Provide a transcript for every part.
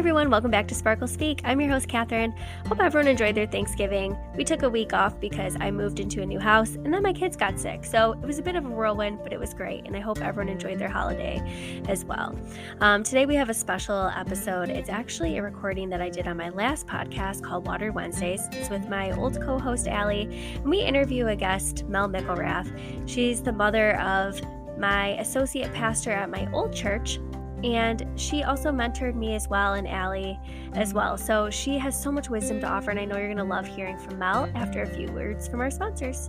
everyone, welcome back to Sparkle Speak. I'm your host, Kathryn. Hope everyone enjoyed their Thanksgiving. We took a week off because I moved into a new house and then my kids got sick. So it was a bit of a whirlwind, but it was great. And I hope everyone enjoyed their holiday as well. Today we have a special episode. It's actually a recording that I did on my last podcast called Water Wednesdays. It's with my old co-host, Alli. And we interview a guest, McIlrath. She's the mother of my associate pastor at my old church. And she also mentored me as well, and Alli as well. So she has so much wisdom to offer, and I know you're going to love hearing from Mel after a few words from our sponsors.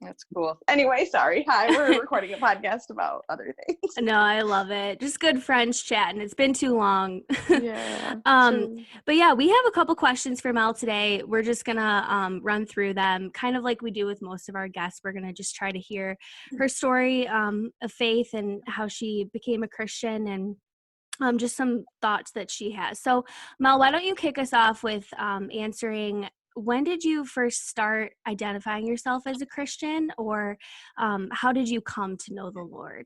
That's cool. Anyway, sorry. Hi, we're recording a podcast about other things. No, I love it. Just good friends chatting. It's been too long. Yeah. But yeah, we have a couple questions for Mel today. We're just going to run through them kind of like we do with most of our guests. We're going to just try to hear her story of faith and how she became a Christian and just some thoughts that she has. So Mel, why don't you kick us off with answering, when did you first start identifying yourself as a Christian, or how did you come to know the Lord?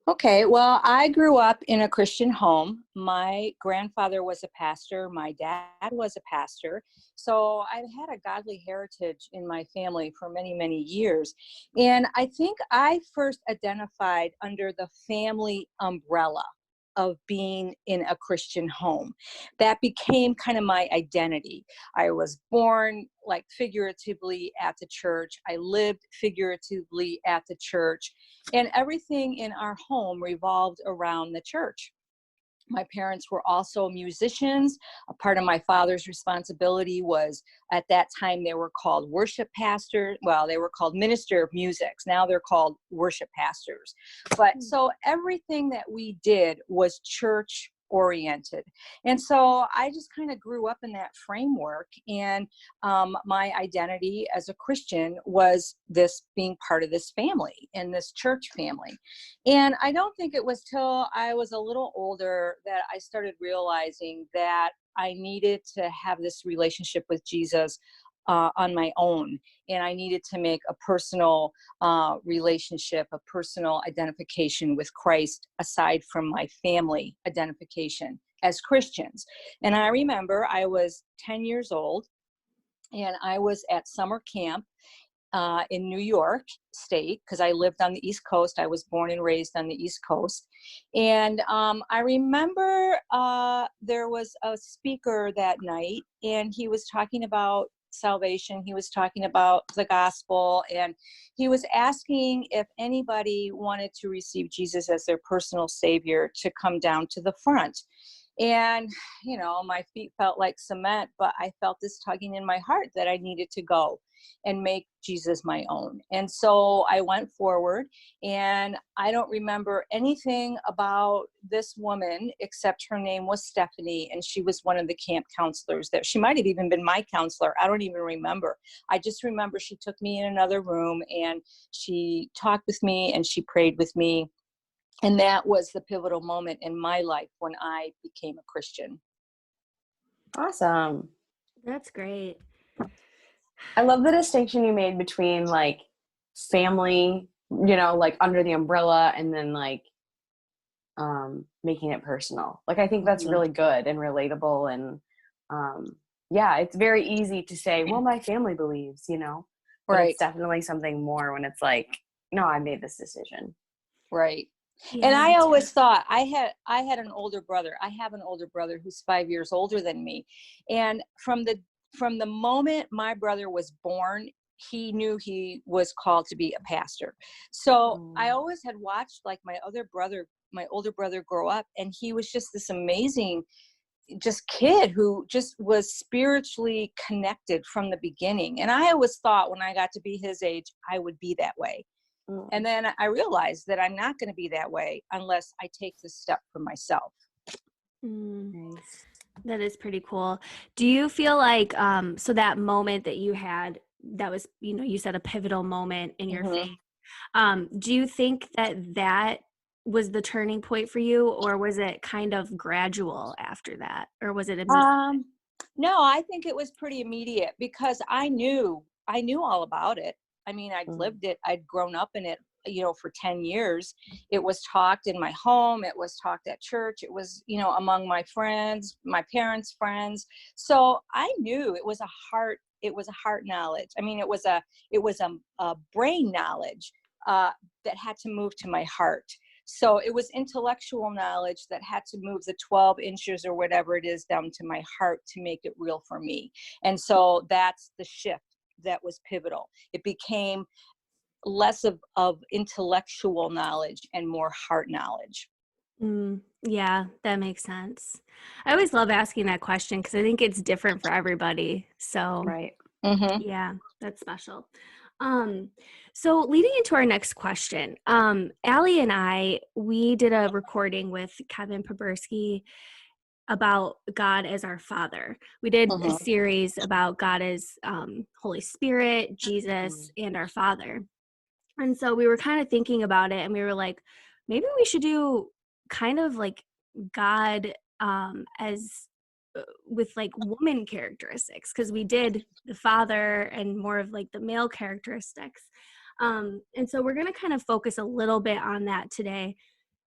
Okay, well, I grew up in a Christian home. My grandfather was a pastor. My dad was a pastor. So I've had a godly heritage in my family for many, many years. And I think I first identified under the family umbrella of being in a Christian home. That became kind of my identity. I was born like figuratively at the church. I lived figuratively at the church, and everything in our home revolved around the church. My parents were also musicians. A part of my father's responsibility was, at that time, they were called worship pastors. Well, they were called minister of music. Now they're called worship pastors. But so everything that we did was church oriented. And so I just kind of grew up in that framework. And my identity as a Christian was this being part of this family and this church family. And I don't think it was till I was a little older that I started realizing that I needed to have this relationship with Jesus on my own. And I needed to make a personal relationship, a personal identification with Christ aside from my family identification as Christians. And I remember I was 10 years old and I was at summer camp in New York State, because I lived on the East Coast. I was born and raised on the East Coast. And I remember there was a speaker that night, and he was talking about salvation. He was talking about the gospel, and he was asking if anybody wanted to receive Jesus as their personal savior to come down to the front. And, you know, my feet felt like cement, but I felt this tugging in my heart that I needed to go and make Jesus my own. And so I went forward, and I don't remember anything about this woman except her name was Stephanie, and she was one of the camp counselors there. She might have even been my counselor. I don't even remember. I just remember she took me in another room and she talked with me and she prayed with me. And that was the pivotal moment in my life when I became a Christian. Awesome. That's great. I love the distinction you made between like family, you know, like under the umbrella, and then like making it personal. Like, I think that's really good and relatable. And yeah, it's very easy to say, well, my family believes, you know, but Right. It's definitely something more when it's like, no, I made this decision. Right. Yeah, and I always thought I had an older brother. I have an older brother who's 5 years older than me. And from the moment my brother was born, he knew he was called to be a pastor. So I always had watched like my older brother grow up, and he was just this amazing just kid who just was spiritually connected from the beginning. And I always thought when I got to be his age, I would be that way. And then I realized that I'm not going to be that way unless I take this step for myself. Nice. That is pretty cool. Do you feel like, so that moment that you had, that was, you know, you said a pivotal moment in your faith. Do you think that was the turning point for you, or was it kind of gradual after that? Or was it immediate? No, I think it was pretty immediate because I knew all about it. I mean, I'd lived it. I'd grown up in it. for 10 years. It was talked in my home. It was talked at church. It was, among my friends, my parents' friends. So I knew it was a heart knowledge. I mean, it was a brain knowledge that had to move to my heart. So it was intellectual knowledge that had to move the 12 inches or whatever it is down to my heart to make it real for me. And so that's the shift that was pivotal. It became less of intellectual knowledge and more heart knowledge. Yeah, that makes sense. I always love asking that question because I think it's different for everybody. So, Right. Mm-hmm. yeah, that's special. So leading into our next question, Alli and we did a recording with Kevin Poberski about God as our Father. We did a series about God as Holy Spirit, Jesus, and our Father. And so we were kind of thinking about it, and we were like, maybe we should do kind of like God as with like woman characteristics, because we did the father and more of like the male characteristics. And so we're going to kind of focus a little bit on that today.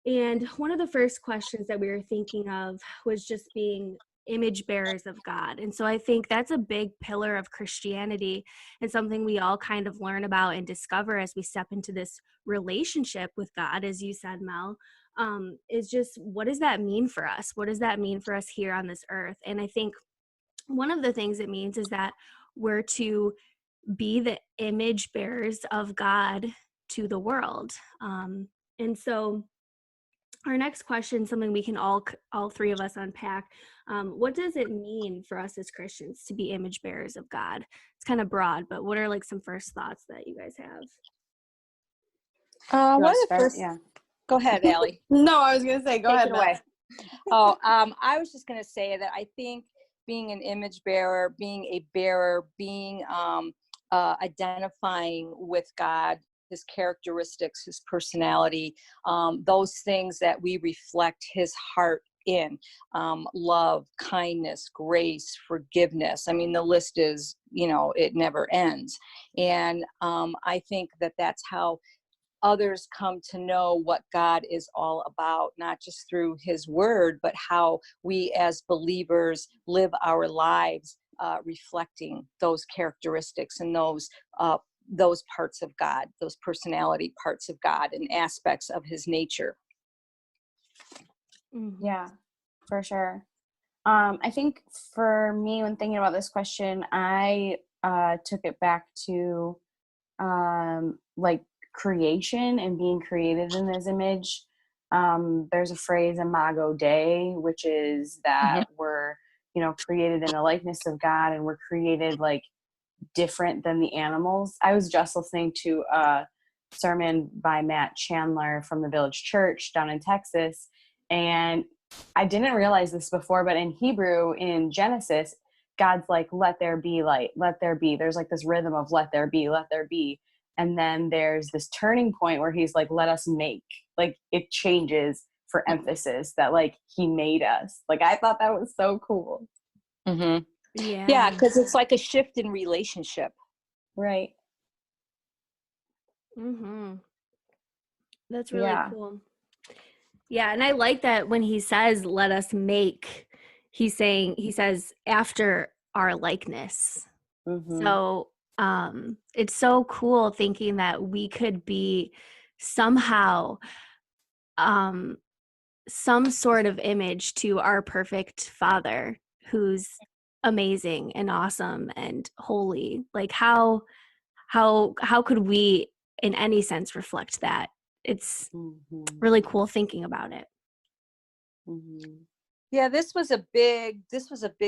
And one of the first questions that we were thinking of was just being image bearers of God. And so I think that's a big pillar of Christianity and something we all kind of learn about and discover as we step into this relationship with God, as you said, Mel, is just, what does that mean for us? What does that mean for us here on this earth? And I think one of the things it means is that we're to be the image bearers of God to the world. And so our next question, something we can all three of us unpack. What does it mean for us as Christians to be image bearers of God? It's kind of broad, but what are like some first thoughts that you guys have? One of the first. Yeah. Go ahead, Alli. No, I was going to say, go ahead. Take it away. I was just going to say that I think being an image bearer, being a bearer, being identifying with God, his characteristics, his personality, those things that we reflect his heart in, love, kindness, grace, forgiveness. I mean, the list is, it never ends. And I think that that's how others come to know what God is all about, not just through his word, but how we as believers live our lives reflecting those characteristics and those parts of God, those personality parts of God and aspects of his nature. Yeah, for sure. I think for me, when thinking about this question, I took it back to like creation and being created in his image. There's a phrase, imago Dei, which is that we're, created in the likeness of God, and we're created like different than the animals. I was just listening to a sermon by Matt Chandler from the Village Church down in Texas, and I didn't realize this before, but in Hebrew, in Genesis, God's like, let there be light, let there be. There's like this rhythm of let there be, let there be. And then there's this turning point where he's like, let us make. Like it changes for emphasis that like he made us. Like I thought that was so cool. Mm-hmm. Yeah, because it's like a shift in relationship. Right. That's really cool. Yeah, and I like that when he says, let us make, he says, after our likeness. So it's so cool thinking that we could be somehow some sort of image to our perfect Father who's amazing and awesome and holy. Like how could we in any sense reflect that? It's really cool thinking about it. Yeah, this was a big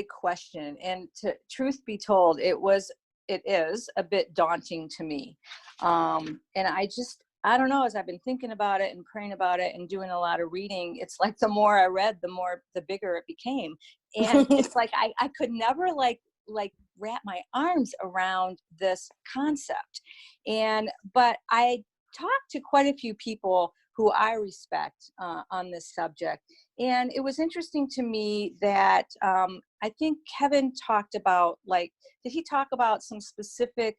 question, and truth be told, it is a bit daunting to me. And I don't know, as I've been thinking about it and praying about it and doing a lot of reading, it's like the more I read, the bigger it became. And it's like I could never like wrap my arms around this concept. But I talked to quite a few people who I respect on this subject. And it was interesting to me that I think Kevin talked about, did he talk about some specific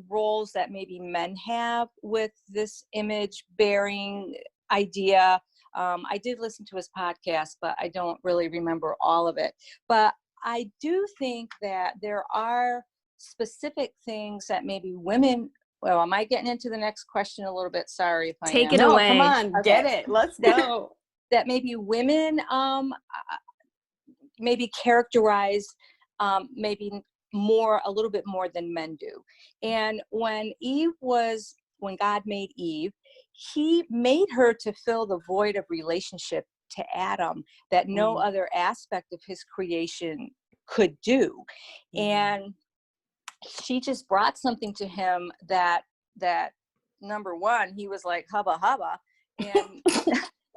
roles that maybe men have with this image bearing idea. I did listen to his podcast, but I don't really remember all of it. But I do think that there are specific things that maybe women, well, am I getting into the next question a little bit? Sorry if I Take am. it away. Come on, Okay. get it. Let's go. That maybe women maybe characterize maybe a little bit more than men do. And when God made Eve, he made her to fill the void of relationship to Adam that no other aspect of his creation could do. And she just brought something to him that number one, he was like, hubba hubba. And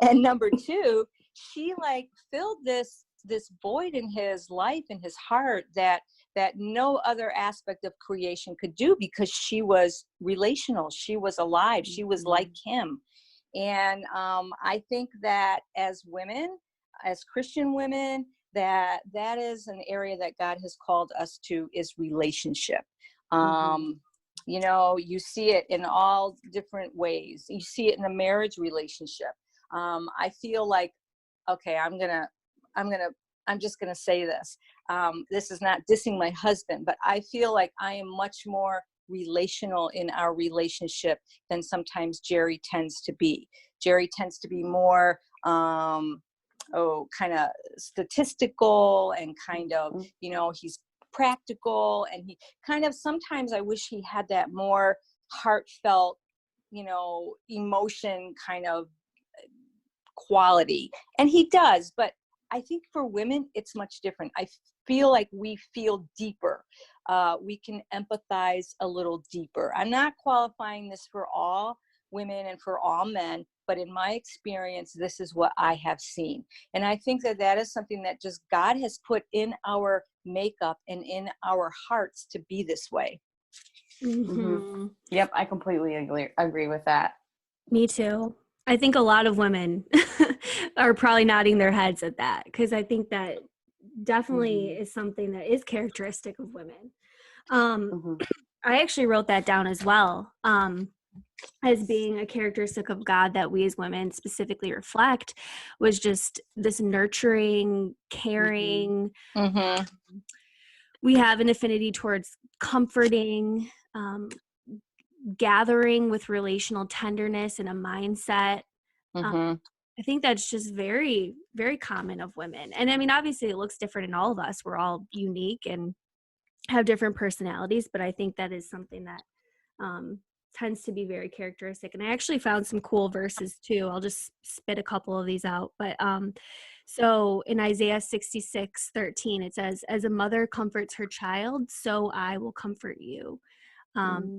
and number two, she like filled this void in his life, in his heart, that no other aspect of creation could do, because she was relational, she was alive, she was like him. And I think that as women, as Christian women, that is an area that God has called us to, is relationship. You know, you see it in all different ways. You see it in a marriage relationship. I feel like, okay, I'm just gonna say this. This is not dissing my husband, but I feel like I am much more relational in our relationship than sometimes Jerry tends to be. Jerry tends to be more, kind of statistical and kind of, you know, he's practical, and he kind of, sometimes I wish he had that more heartfelt, you know, emotion kind of quality. And he does, but I think for women, it's much different. I feel like we feel deeper. We can empathize a little deeper. I'm not qualifying this for all women and for all men, but in my experience, this is what I have seen. And I think that is something that just God has put in our makeup and in our hearts to be this way. Yep, I completely agree with that. Me too. I think a lot of women are probably nodding their heads at that, because I think that definitely is something that is characteristic of women. I actually wrote that down as well, as being a characteristic of God that we as women specifically reflect, was just this nurturing, caring. We have an affinity towards comforting, gathering with relational tenderness and a mindset. I think that's just very, very common of women. And I mean, obviously it looks different in all of us. We're all unique and have different personalities, but I think that is something that tends to be very characteristic. And I actually found some cool verses too. I'll just spit a couple of these out. But so in Isaiah 66:13, it says, "As a mother comforts her child, so I will comfort you."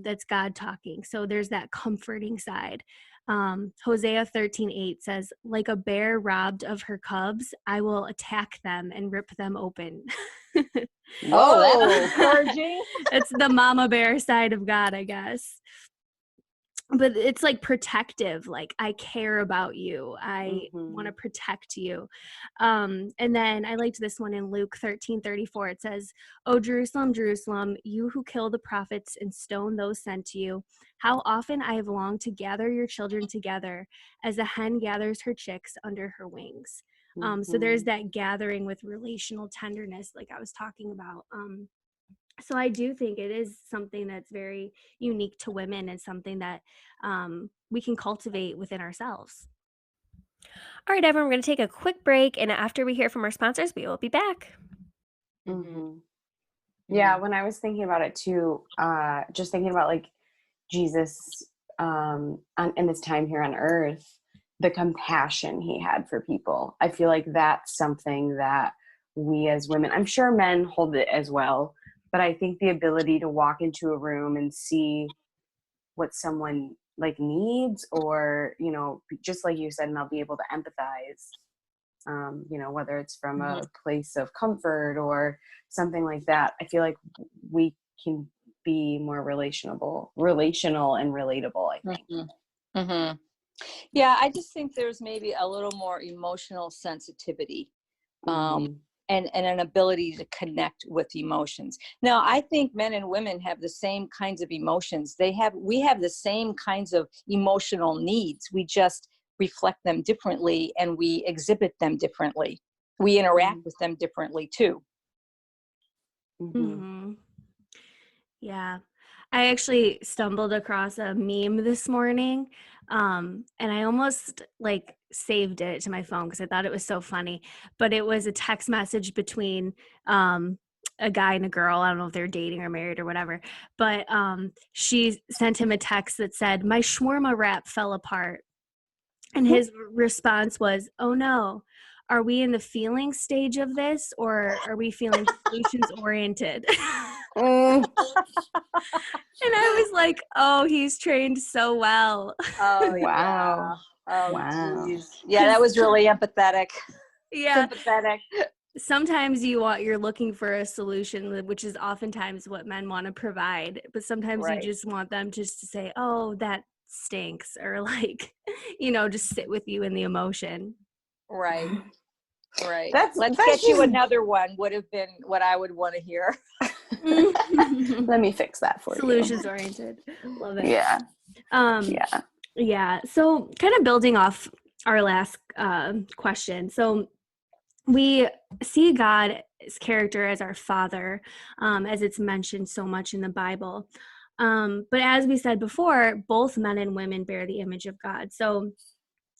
That's God talking. So there's that comforting side. Hosea 13:8 says, "Like a bear robbed of her cubs, I will attack them and rip them open." Whoa, that's encouraging. It's the mama bear side of God, I guess. But it's like protective, like I care about you. I want to protect you. And then I liked this one in Luke 13:34. It says, "O Jerusalem, Jerusalem, you who kill the prophets and stone those sent to you, how often I have longed to gather your children together as a hen gathers her chicks under her wings." So there's that gathering with relational tenderness, like I was talking about. So I do think it is something that's very unique to women, and something that we can cultivate within ourselves. All right, everyone, we're going to take a quick break. And after we hear from our sponsors, we will be back. Yeah, when I was thinking about it too, just thinking about like Jesus in his time here on earth, the compassion he had for people. I feel like that's something that we as women, I'm sure men hold it as well, but I think the ability to walk into a room and see what someone like needs, or, you know, just like you said, and I'll be able to empathize, you know, whether it's from a place of comfort or something like that. I feel like we can be more relational and relatable, I think. Yeah, I just think there's maybe a little more emotional sensitivity. and an ability to connect with emotions. Now, I think men and women have the same kinds of emotions. We have the same kinds of emotional needs. We just reflect them differently, and we exhibit them differently. We interact with them differently too. Mm-hmm. Yeah. I actually stumbled across a meme this morning, and I almost like saved it to my phone because I thought it was so funny. But it was a text message between a guy and a girl. I don't know if they're dating or married or whatever. But she sent him a text that said, "My shawarma wrap fell apart." And his response was, "Oh no, are we in the feeling stage of this, or are we feeling solutions oriented?" And I was like, oh, he's trained so well. Oh, Wow. yeah. Oh, Wow. geez. Yeah, that was really empathetic. Yeah. Sympathetic. Sometimes you're looking for a solution, which is oftentimes what men want to provide. But sometimes you just want them just to say, oh, that stinks. Or like, just sit with you in the emotion. Right. Let's get you another one would have been what I would want to hear. Let me fix that for you. Solutions oriented. Love it. Yeah. Yeah. So kind of building off our last question. So we see God's character as our Father, as it's mentioned so much in the Bible. But as we said before, both men and women bear the image of God. So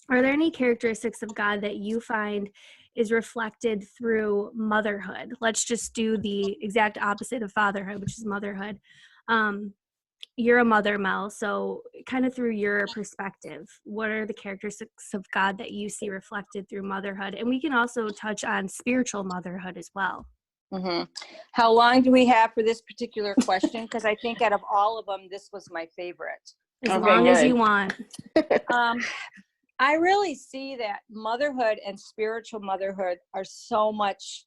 are there any characteristics of God that you find is reflected through motherhood? Let's just do the exact opposite of fatherhood, which is motherhood. You're a mother, Mel, so kind of through your perspective, what are the characteristics of God that you see reflected through motherhood? And we can also touch on spiritual motherhood as well. Mm-hmm. How long do we have for this particular question? Because I think out of all of them, this was my favorite. As long as you want. I really see that motherhood and spiritual motherhood are so much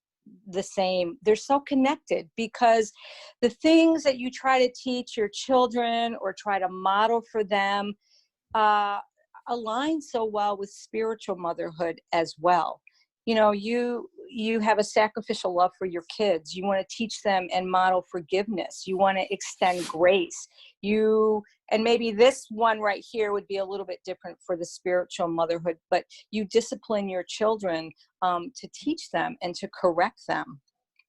the same. They're so connected, because the things that you try to teach your children or try to model for them align so well with spiritual motherhood as well. You have a sacrificial love for your kids. You want to teach them and model forgiveness. You want to extend grace. And maybe this one right here would be a little bit different for the spiritual motherhood, but you discipline your children to teach them and to correct them.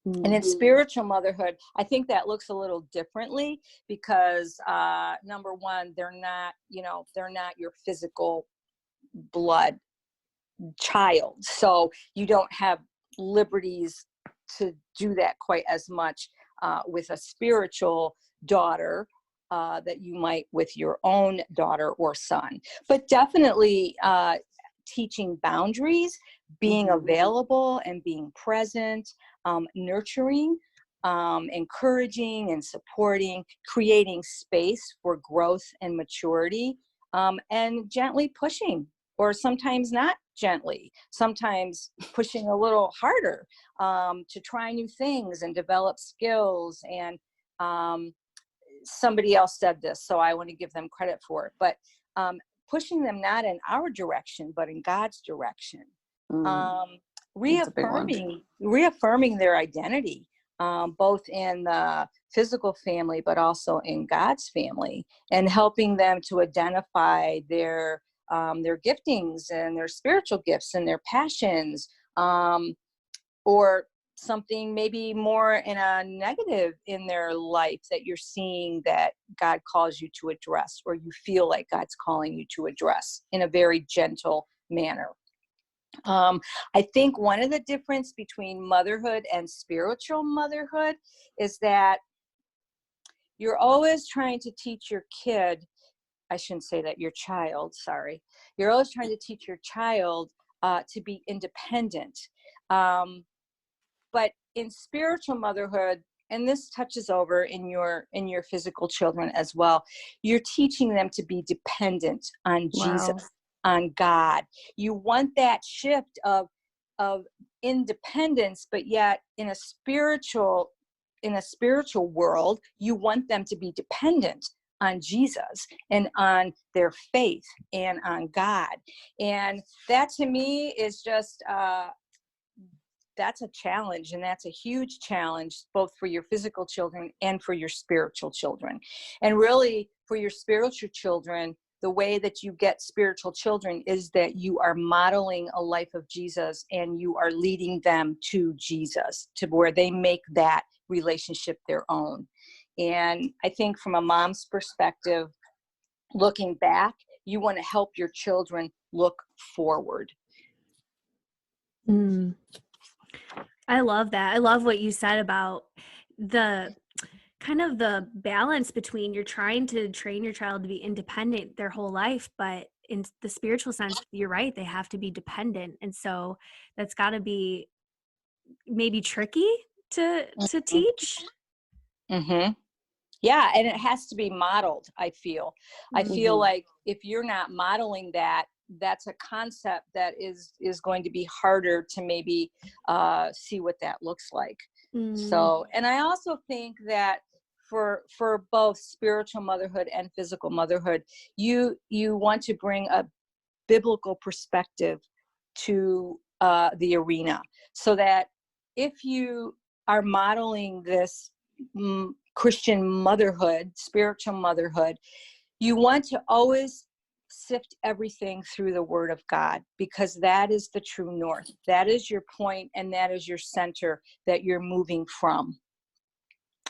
Mm-hmm. And in spiritual motherhood, I think that looks a little differently, because number one, they're not your physical blood child. So you don't have liberties to do that quite as much with a spiritual daughter that you might with your own daughter or son. But definitely teaching boundaries, being available and being present, nurturing, encouraging and supporting, creating space for growth and maturity, and gently pushing, or sometimes not gently, sometimes pushing a little harder to try new things and develop skills. And somebody else said this, so I want to give them credit for it, but pushing them not in our direction, but in God's direction. Reaffirming their identity, both in the physical family, but also in God's family, and helping them to identify their giftings and their spiritual gifts and their passions, or something maybe more in a negative in their life that you're seeing that God calls you to address, or you feel like God's calling you to address in a very gentle manner. I think one of the difference between motherhood and spiritual motherhood is that you're always trying to teach your kid, I shouldn't say that, your child, sorry. You're always trying to teach your child to be independent. But in spiritual motherhood, and this touches over in your physical children as well, you're teaching them to be dependent on Jesus, on God. You want that shift of independence, but yet in a spiritual world, you want them to be dependent on Jesus and on their faith and on God. And that to me is just that's a challenge, and that's a huge challenge, both for your physical children and for your spiritual children. And really, for your spiritual children, the way that you get spiritual children is that you are modeling a life of Jesus, and you are leading them to Jesus, to where they make that relationship their own. And I think from a mom's perspective, looking back, you want to help your children look forward. Mm. I love that. I love what you said about the kind of the balance between you're trying to train your child to be independent their whole life, but in the spiritual sense, you're right, they have to be dependent. And so that's got to be maybe tricky to teach. Mm-hmm. Yeah, and it has to be modeled, I feel. I feel like if you're not modeling that, that's a concept that is going to be harder to maybe see what that looks like. So, and I also think that for both spiritual motherhood and physical motherhood, you want to bring a biblical perspective to the arena, so that if you are modeling this Christian motherhood, spiritual motherhood, you want to always sift everything through the Word of God, because that is the true north. That is your point, and that is your center that you're moving from.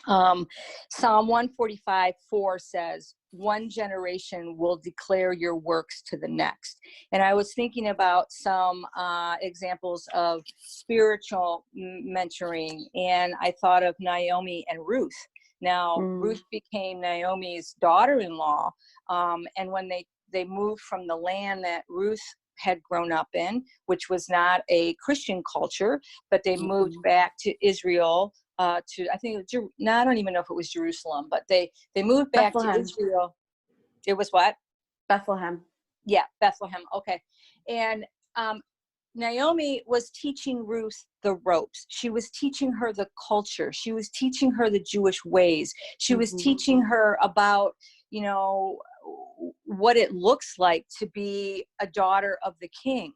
Psalm 145:4 says, "One generation will declare your works to the next." And I was thinking about some examples of spiritual mentoring, and I thought of Naomi and Ruth. Now, Ruth became Naomi's daughter-in-law, and when they moved from the land that Ruth had grown up in, which was not a Christian culture, but they moved back to Israel, to, I think, no, I don't even know if it was Jerusalem, but they moved back to Israel. It was what? Bethlehem. Yeah, Bethlehem. Okay. And Naomi was teaching Ruth the ropes. She was teaching her the culture. She was teaching her the Jewish ways. She was teaching her about, you know, what it looks like to be a daughter of the king.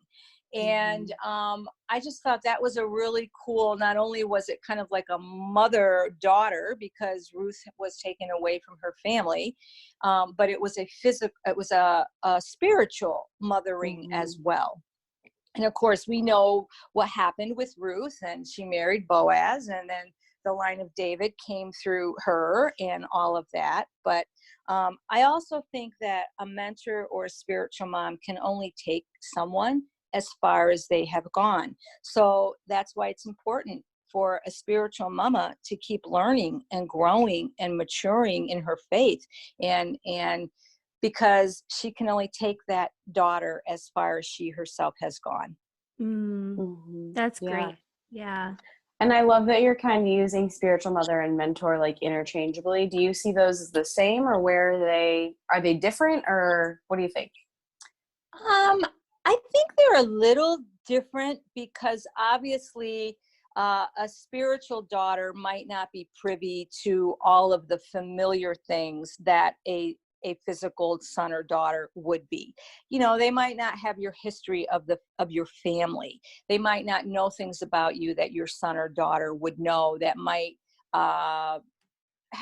And I just thought that was a really cool, not only was it kind of like a mother-daughter, because Ruth was taken away from her family, but it was a spiritual mothering as well. And of course, we know what happened with Ruth, and she married Boaz, and then the line of David came through her and all of that. But I also think that a mentor or a spiritual mom can only take someone as far as they have gone. So that's why it's important for a spiritual mama to keep learning and growing and maturing in her faith, and because she can only take that daughter as far as she herself has gone. That's great. Yeah. And I love that you're kind of using spiritual mother and mentor like interchangeably. Do you see those as the same, or where are they different, or what do you think? I think they're a little different, because obviously a spiritual daughter might not be privy to all of the familiar things that a physical son or daughter would be. You know, they might not have your history of your family. They might not know things about you that your son or daughter would know, that might have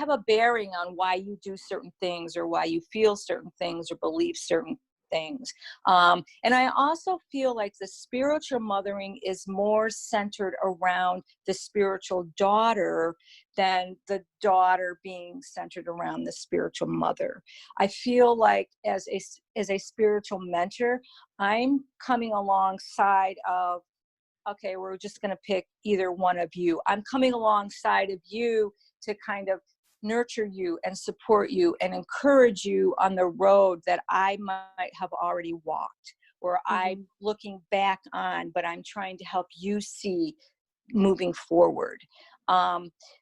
a bearing on why you do certain things, or why you feel certain things, or believe certain things. And I also feel like the spiritual mothering is more centered around the spiritual daughter than the daughter being centered around the spiritual mother. I feel like as a spiritual mentor, I'm coming alongside of, okay, we're just going to pick either one of you. I'm coming alongside of you to kind of nurture you and support you and encourage you on the road that I might have already walked, or I'm looking back on, but I'm trying to help you see moving forward.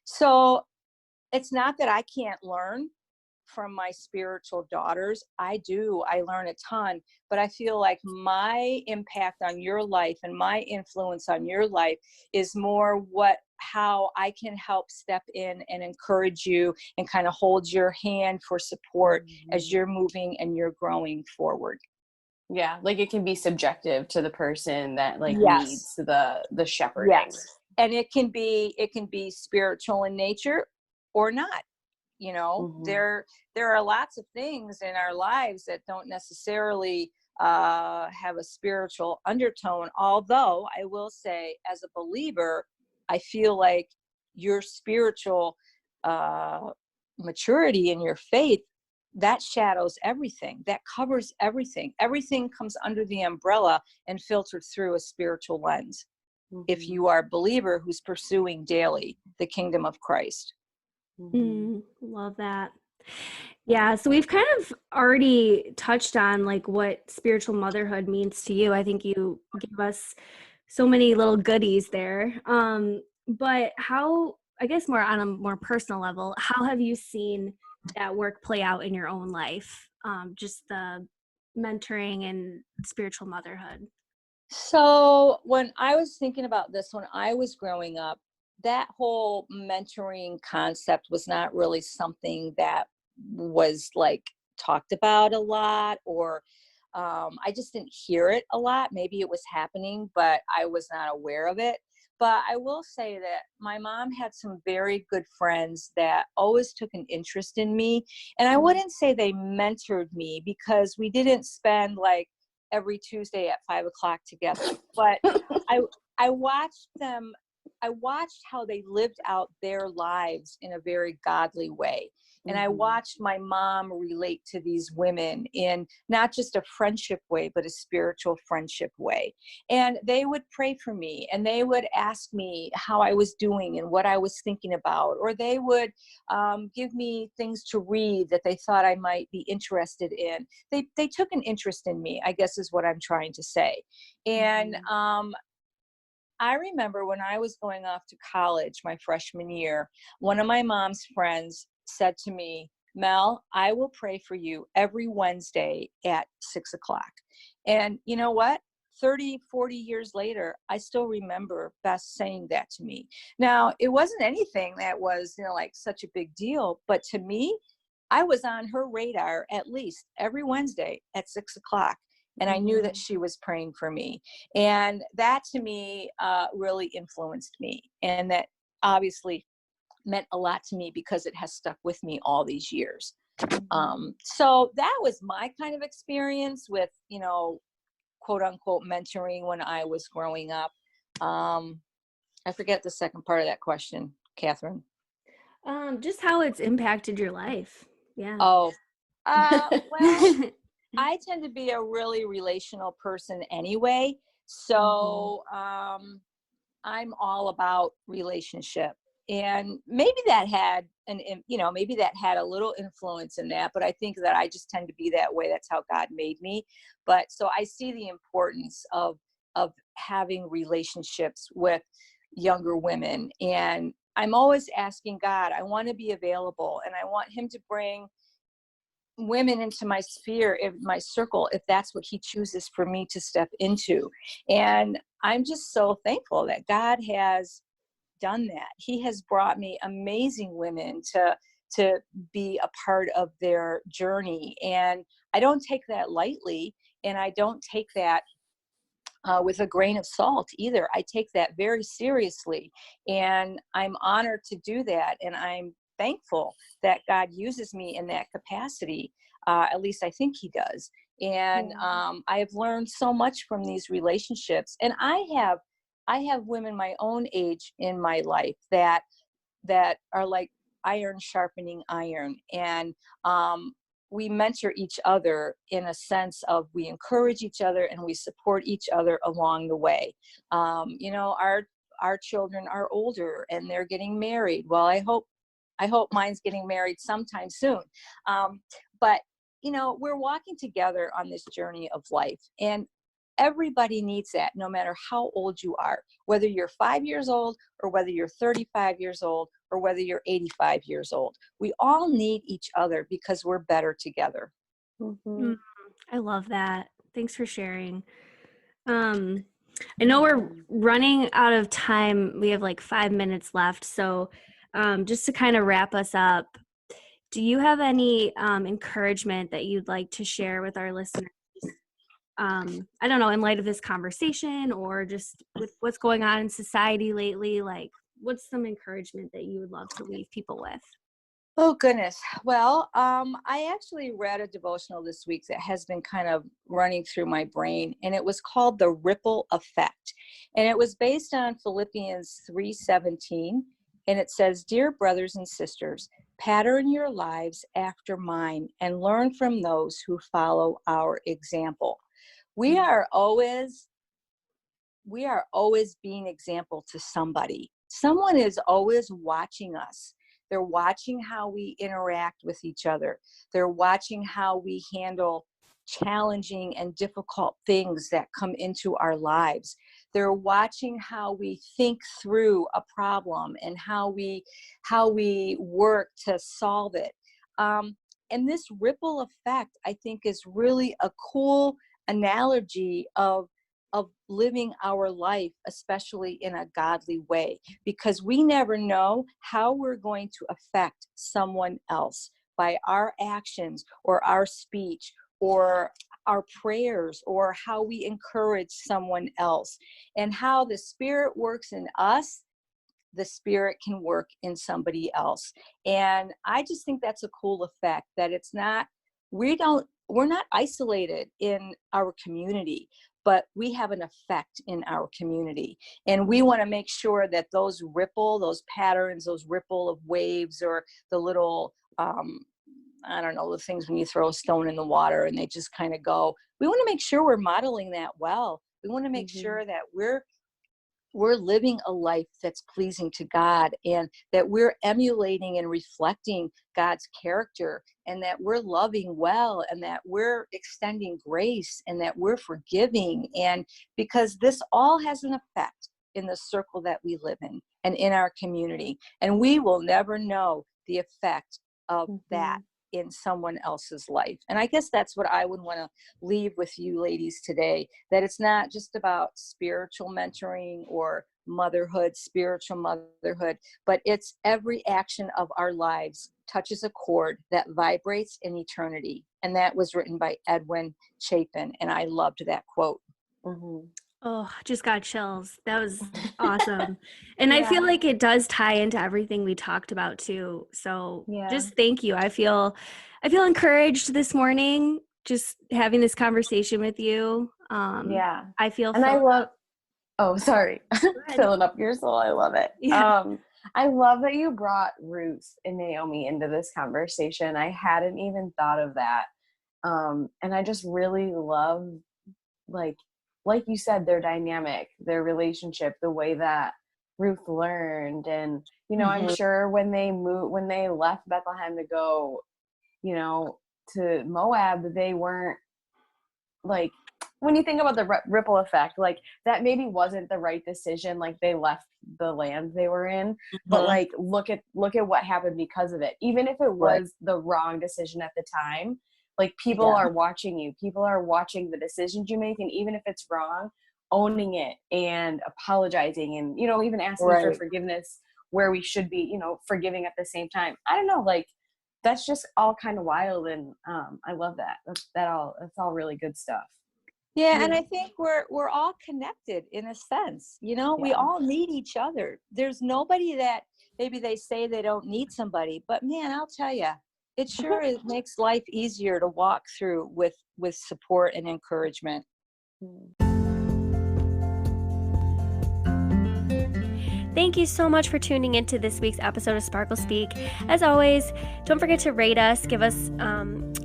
So it's not that I can't learn from my spiritual daughters. I do. I learn a ton, but I feel like my impact on your life and my influence on your life is more how I can help step in and encourage you and kind of hold your hand for support as you're moving and you're growing forward. Yeah, like it can be subjective to the person that like Yes. needs the shepherding. Yes. And it can be spiritual in nature or not. You know, Mm-hmm. there are lots of things in our lives that don't necessarily have a spiritual undertone. Although I will say, as a believer, I feel like your spiritual uh, maturity in your faith, that shadows everything, that covers everything. Everything comes under the umbrella and filtered through a spiritual lens. If Mm-hmm. you are a believer who's pursuing daily the kingdom of Christ. Mm-hmm. Love that. Yeah, so we've kind of already touched on like what spiritual motherhood means to you. I think you gave us so many little goodies there. But how, I guess more on a more personal level, how have you seen that work play out in your own life? Just the mentoring and spiritual motherhood. So when I was thinking about this, when I was growing up, that whole mentoring concept was not really something that was like talked about a lot, or I just didn't hear it a lot. Maybe it was happening, but I was not aware of it. But I will say that my mom had some very good friends that always took an interest in me. And I wouldn't say they mentored me, because we didn't spend like every Tuesday at 5 o'clock together. But I I watched them. I watched how they lived out their lives in a very godly way. And I Mm-hmm. watched my mom relate to these women in not just a friendship way, but a spiritual friendship way. And they would pray for me, and they would ask me how I was doing and what I was thinking about, or they would give me things to read that they thought I might be interested in. They took an interest in me, I guess is what I'm trying to say. And I remember when I was going off to college my freshman year, one of my mom's friends said to me, Mel, I will pray for you every Wednesday at 6 o'clock. And you know what? 30, 40 years later, I still remember Beth saying that to me. Now, it wasn't anything that was, like such a big deal, but to me, I was on her radar at least every Wednesday at 6 o'clock. And I knew that she was praying for me. And that to me really influenced me. And that obviously meant a lot to me, because it has stuck with me all these years. So that was my kind of experience with, quote unquote, mentoring when I was growing up. I forget the second part of that question, Kathryn. Just how it's impacted your life. Yeah. Oh, well, I tend to be a really relational person anyway. So I'm all about relationship. And maybe that had maybe that had a little influence in that, but I think that I just tend to be that way. That's how God made me. But so I see the importance of having relationships with younger women. And I'm always asking God, I want to be available, and I want him to bring women into my sphere, if my circle, if that's what he chooses for me to step into. And I'm just so thankful that God has done that. He has brought me amazing women to be a part of their journey. And I don't take that lightly, and I don't take that with a grain of salt either. I take that very seriously, and I'm honored to do that. And I'm thankful that God uses me in that capacity. At least I think he does. And I have learned so much from these relationships. And I have women my own age in my life that are like iron sharpening iron. And we mentor each other in a sense of we encourage each other and we support each other along the way. Our children are older and they're getting married. Well, I hope mine's getting married sometime soon. But we're walking together on this journey of life, and everybody needs that, no matter how old you are, whether you're 5 years old or whether you're 35 years old or whether you're 85 years old. We all need each other because we're better together. I love that. Thanks for sharing. I know we're running out of time. We have like 5 minutes left. So just to kind of wrap us up, do you have any encouragement that you'd like to share with our listeners I don't know, in light of this conversation or just with what's going on in society lately, like what's some encouragement that you would love to leave people with? Oh, goodness. Well, I actually read a devotional this week that has been kind of running through my brain, and it was called The Ripple Effect. And it was based on Philippians 3:17. And it says, "Dear brothers and sisters, pattern your lives after mine and learn from those who follow our example." We are always being example to somebody. Someone is always watching us. They're watching how we interact with each other. They're watching how we handle challenging and difficult things that come into our lives. They're watching how we think through a problem and how we work to solve it. And this ripple effect, I think, is really a cool analogy of living our life, especially in a godly way, because we never know how we're going to affect someone else by our actions or our speech or our prayers, or how we encourage someone else. And how the Spirit works in us, the Spirit can work in somebody else. And I just think that's a cool effect, that it's not, we're not isolated in our community, but we have an effect in our community. And we want to make sure that those patterns, those ripple of waves, or the little, I don't know, the things when you throw a stone in the water and they just kind of go, we want to make sure we're modeling that well. We want to make sure that we're living a life that's pleasing to God, and that we're emulating and reflecting God's character, and that we're loving well, and that we're extending grace, and that we're forgiving. And because this all has an effect in the circle that we live in and in our community, and we will never know the effect of that in someone else's life. And I guess that's what I would want to leave with you ladies today, that it's not just about spiritual mentoring or motherhood, spiritual motherhood, but it's every action of our lives touches a chord that vibrates in eternity. And that was written by Edwin Chapin. And I loved that quote. Oh, just got chills. That was awesome. And I feel like it does tie into everything we talked about too. So just thank you. I feel encouraged this morning, just having this conversation with you. I feel, and I love, sorry, filling up your soul. I love it. I love that you brought Ruth and Naomi into this conversation. I hadn't even thought of that. And I just really love, like you said, their dynamic, their relationship, the way that Ruth learned. And, I'm sure when they left Bethlehem to go, to Moab, they weren't like, when you think about the ripple effect, like that maybe wasn't the right decision. Like they left the land they were in, but like, look at what happened because of it. Even if it was the wrong decision at the time, like people are watching you. People are watching the decisions you make. And even if it's wrong, owning it and apologizing and, even asking for forgiveness where we should be, forgiving at the same time. I don't know, like that's just all kind of wild. And I love that. That's all really good stuff. Yeah. And I think we're all connected in a sense, we all need each other. There's nobody that maybe they say they don't need somebody, but man, I'll tell you, it sure makes life easier to walk through with support and encouragement. Thank you so much for tuning into this week's episode of Sparkle Speak. As always, don't forget to rate us, give us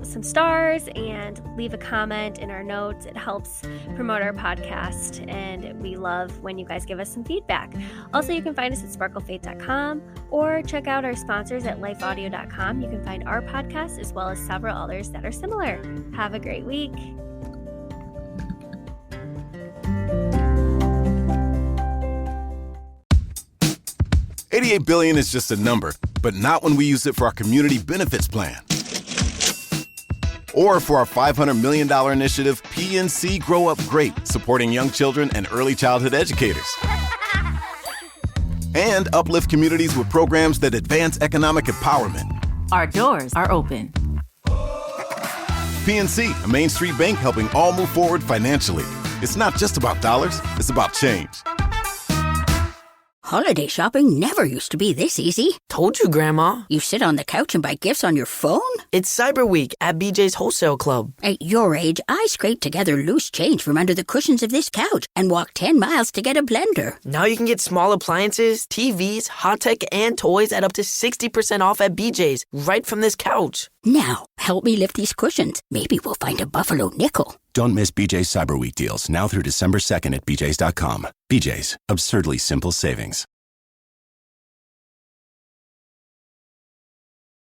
some stars, and leave a comment in our notes. It helps promote our podcast, and we love when you guys give us some feedback. Also, you can find us at sparklefaith.com or check out our sponsors at lifeaudio.com. You can find our podcast as well as several others that are similar. Have a great week. $88 billion is just a number, but not when we use it for our community benefits plan. Or for our $500 million initiative, PNC Grow Up Great, supporting young children and early childhood educators. And uplift communities with programs that advance economic empowerment. Our doors are open. PNC, a Main Street bank helping all move forward financially. It's not just about dollars, it's about change. Holiday shopping never used to be this easy. Told you, Grandma. You sit on the couch and buy gifts on your phone? It's Cyber Week at BJ's Wholesale Club. At your age, I scraped together loose change from under the cushions of this couch and walked 10 miles to get a blender. Now you can get small appliances, TVs, hot tech, and toys at up to 60% off at BJ's, right from this couch. Now, help me lift these cushions. Maybe we'll find a buffalo nickel. Don't miss BJ's Cyber Week deals now through December 2nd at BJ's.com. BJ's, absurdly simple savings.